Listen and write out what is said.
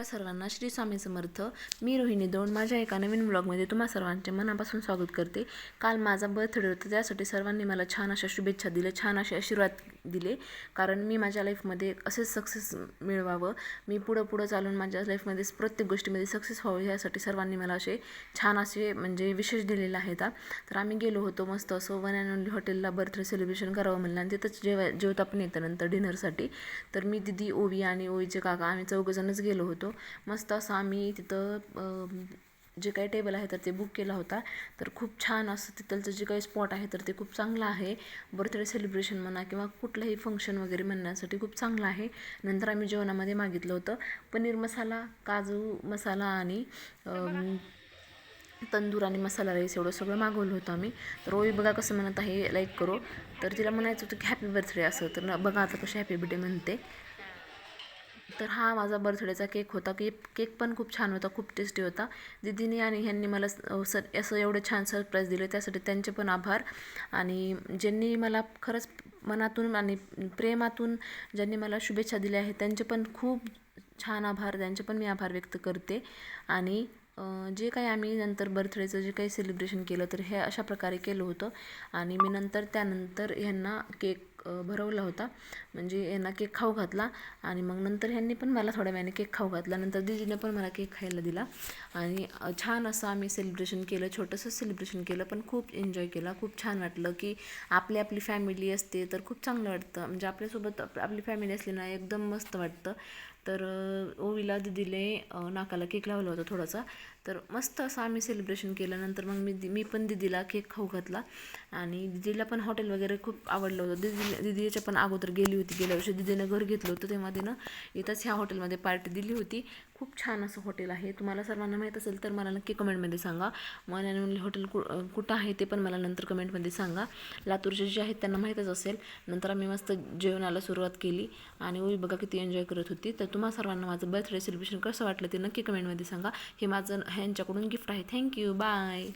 सर्वांना श्री स्वामी समर्थ. मी रोहिणी दौंड माझ्या एका नवीन ब्लॉगमध्ये तुम्हा सर्वांचे मनापासून स्वागत करते. काल माझा बर्थडे होता, त्यासाठी सर्वांनी मला छान अशा शुभेच्छा दिल्या, छान असे आशीर्वाद दिले. कारण मी माझ्या लाईफमध्ये असेच सक्सेस मिळवावं, मी पुढं चालून माझ्या लाईफमध्ये प्रत्येक गोष्टीमध्ये सक्सेस व्हावं, यासाठी सर्वांनी मला असे छान असे म्हणजे विशेष दिलेले आहेत. तर आम्ही गेलो होतो मस्त असं वन अँड ओनली हॉटेलला बर्थडे सेलिब्रेशन करावं म्हणलं, आणि तिथंच जेवता पण येतं नंतर डिनरसाठी. तर मी दिदी, ओवी आणि ओवीचे काका आम्ही चौघजणच गेलो होतो. मस्त असं आम्ही तिथं जे काही टेबल आहे तर ते बुक केला होता. तर खूप छान असं तिथलचं जे काही स्पॉट आहे तर ते खूप चांगलं आहे. बर्थडे सेलिब्रेशन म्हणा किंवा कुठलंही फंक्शन वगैरे म्हणण्यासाठी खूप चांगलं आहे. नंतर आम्ही जेवणामध्ये मागितलं होतं पनीर मसाला, काजू मसाला आणि तंदूर आणि मसाला राईस, एवढं सगळं मागवलं होतं आम्ही. तर ओवी बघा कसं म्हणत आहे लाईक करो. तर तिला म्हणायचं होतं की हॅपी बर्थडे असं, तर बघा आता कशी हॅपी बर्थडे म्हणते. तर हा माझा बर्थडेचा केक होता. केक पण खूप छान होता, खूप टेस्टी होता. दीदीने आणि ह्यांनी मला असं एवढं छान सरप्राईज दिलं, त्यासाठी त्यांचे पण आभार. आणि ज्यांनी मला खरंच मनातून आणि प्रेमातून ज्यांनी मला शुभेच्छा दिल्या आहेत त्यांचे पण खूप छान आभार, त्यांचे पण मी आभार व्यक्त करते. आणि जे काही आम्ही नंतर बर्थडेचं जे काही सेलिब्रेशन केलं तर हे अशा प्रकारे केलं होतं. आणि मी त्यानंतर ह्यांना केक भरवला होता, म्हणजे यांना केक खाऊ घातला. आणि मग नंतर ह्यांनी पण मला थोड्या वेळाने केक खाऊ घातला. नंतर दीदीने पण मला केक खायला दिला. आणि छान असं आम्ही सेलिब्रेशन केलं, छोटंसं सेलिब्रेशन केलं, पण खूप एन्जॉय केला. खूप छान वाटलं की आपली फॅमिली असते तर खूप चांगलं वाटतं, म्हणजे आपल्यासोबत आपली फॅमिली असली ना एकदम मस्त वाटतं. तर ओवीला दीदीले नाकाला केक लावला होता थोडासा. तर मस्त असं आम्ही सेलिब्रेशन केलं. नंतर मग मी पण दीदीला केक खाऊ घातला. आणि दीदीला पण हॉटेल वगैरे खूप आवडलं होतं. दीदी याच्या पण अगोदर गेली होती, गेल्या वर्षी दीदीनं घर घेतलं होतं तेव्हा तिनं इथंच ह्या हॉटेलमध्ये पार्टी दिली होती. खूप छान असं हॉटेल आहे. तुम्हाला सर्वांना माहीत असेल तर मला नक्की कमेंटमध्ये सांगा. वन अँड ओनली हॉटेल कुठं आहे ते पण मला नंतर कमेंटमध्ये सांगा. लातूरचे जे आहेत त्यांना माहीतच असेल. नंतर आम्ही मस्त जेवणाला सुरुवात केली आणि ओवी बघा किती एन्जॉय करत होती. तर तुम्हा सर्वांना माझं बर्थडे सेलिब्रेशन कसं वाटलं ते नक्की कमेंटमध्ये सांगा. हे माझं ह्यांच्याकडून गिफ्ट आहे. Thank you, bye.